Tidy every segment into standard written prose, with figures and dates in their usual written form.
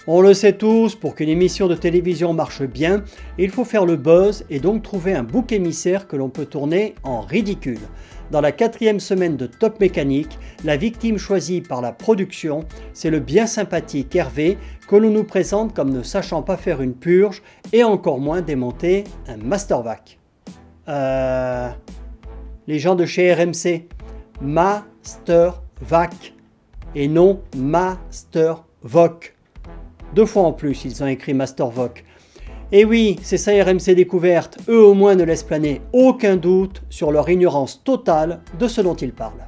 On le sait tous, pour qu'une émission de télévision marche bien, il faut faire le buzz et donc trouver un bouc émissaire que l'on peut tourner en ridicule. Dans la 4e semaine de Top Mécanique, la victime choisie par la production, c'est le bien sympathique Hervé que l'on nous présente comme ne sachant pas faire une purge et encore moins démonter un Mastervac. Les gens de chez RMC, Mastervac et non Mastervoc. 2 fois en plus, ils ont écrit Mastervoc. Et oui, c'est ça RMC Découverte, eux au moins ne laissent planer aucun doute sur leur ignorance totale de ce dont ils parlent.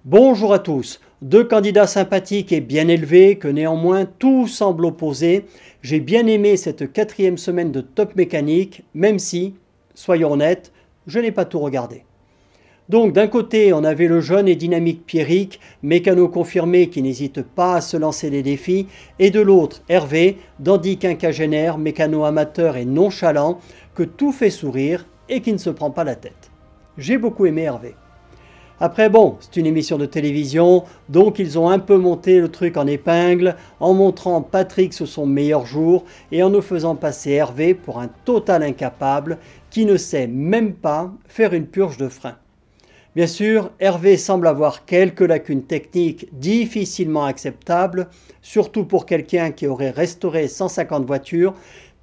Bonjour à tous, 2 candidats sympathiques et bien élevés que néanmoins tout semble opposer. J'ai bien aimé cette 4e semaine de Top Mécanique, même si, soyons honnêtes, je n'ai pas tout regardé. Donc d'un côté, on avait le jeune et dynamique Pierrick, mécano confirmé qui n'hésite pas à se lancer des défis, et de l'autre, Hervé, dandy quinquagénaire, mécano amateur et nonchalant, que tout fait sourire et qui ne se prend pas la tête. J'ai beaucoup aimé Hervé. Après bon, c'est une émission de télévision, donc ils ont un peu monté le truc en épingle, en montrant Patrick sous son meilleur jour et en nous faisant passer Hervé pour un total incapable qui ne sait même pas faire une purge de frein. Bien sûr, Hervé semble avoir quelques lacunes techniques difficilement acceptables, surtout pour quelqu'un qui aurait restauré 150 voitures,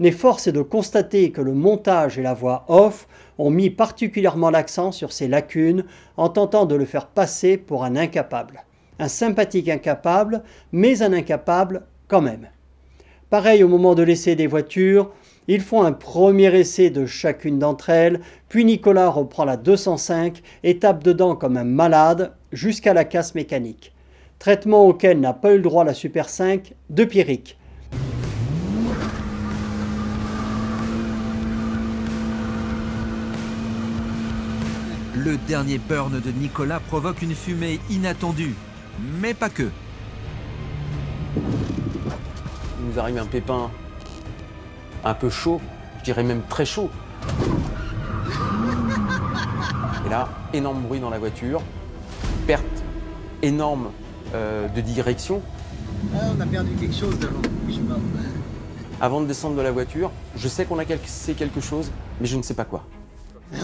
mais force est de constater que le montage et la voix off ont mis particulièrement l'accent sur ces lacunes en tentant de le faire passer pour un incapable. Un sympathique incapable, mais un incapable quand même. Pareil au moment de l'essai des voitures, ils font un premier essai de chacune d'entre elles, puis Nicolas reprend la 205 et tape dedans comme un malade jusqu'à la casse mécanique. Traitement auquel n'a pas eu le droit la Super 5 de Pierrick. Le dernier burn de Nicolas provoque une fumée inattendue, mais pas que. Il nous arrive un pépin un peu chaud, je dirais même très chaud. Et là, énorme bruit dans la voiture, perte énorme de direction. Ah, on a perdu quelque chose devant. Je sais pas. Avant de descendre de la voiture, je sais qu'on a cassé quelque chose, mais je ne sais pas quoi.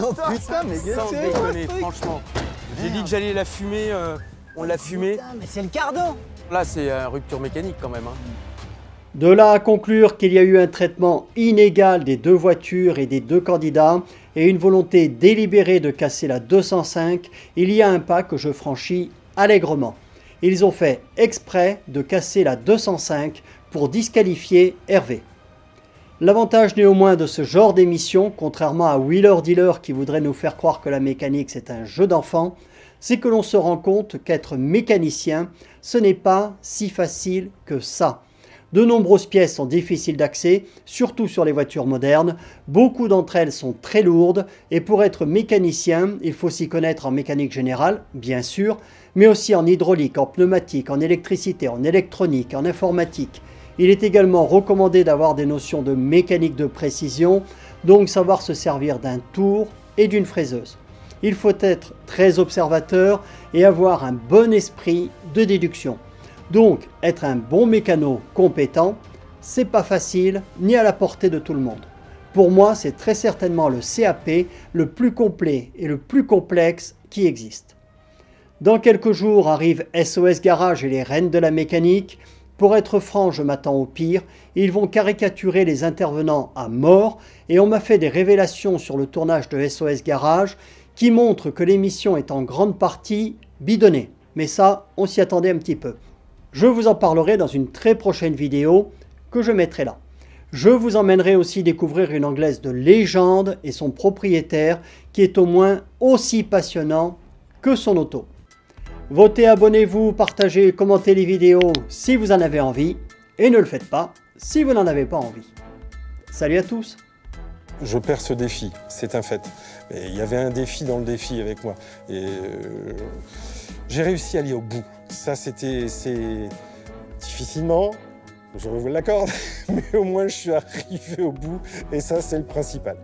Oh putain, mais bien Sans déconner, franchement. J'ai dit que j'allais la fumer, on l'a fumée. Putain, mais c'est le cardan. Là, c'est rupture mécanique quand même. De là à conclure qu'il y a eu un traitement inégal des 2 voitures et des 2 candidats et une volonté délibérée de casser la 205, il y a un pas que je franchis allègrement. Ils ont fait exprès de casser la 205 pour disqualifier Hervé. L'avantage néanmoins de ce genre d'émission, contrairement à Wheeler Dealer qui voudrait nous faire croire que la mécanique c'est un jeu d'enfant, c'est que l'on se rend compte qu'être mécanicien, ce n'est pas si facile que ça. De nombreuses pièces sont difficiles d'accès, surtout sur les voitures modernes. Beaucoup d'entre elles sont très lourdes et pour être mécanicien, il faut s'y connaître en mécanique générale, bien sûr, mais aussi en hydraulique, en pneumatique, en électricité, en électronique, en informatique. Il est également recommandé d'avoir des notions de mécanique de précision, donc savoir se servir d'un tour et d'une fraiseuse. Il faut être très observateur et avoir un bon esprit de déduction. Donc, être un bon mécano compétent, c'est pas facile ni à la portée de tout le monde. Pour moi, c'est très certainement le CAP le plus complet et le plus complexe qui existe. Dans quelques jours arrive SOS Garage et les reines de la mécanique. Pour être franc, je m'attends au pire. Ils vont caricaturer les intervenants à mort et on m'a fait des révélations sur le tournage de SOS Garage qui montrent que l'émission est en grande partie bidonnée. Mais ça, on s'y attendait un petit peu. Je vous en parlerai dans une très prochaine vidéo que je mettrai là. Je vous emmènerai aussi découvrir une Anglaise de légende et son propriétaire qui est au moins aussi passionnant que son auto. Votez, abonnez-vous, partagez, commentez les vidéos si vous en avez envie et ne le faites pas si vous n'en avez pas envie. Salut à tous! Je perds ce défi, c'est un fait. Mais il y avait un défi dans le défi avec moi. Et j'ai réussi à aller au bout. Ça, c'est difficilement, je vous l'accorde, mais au moins je suis arrivé au bout et ça, c'est le principal.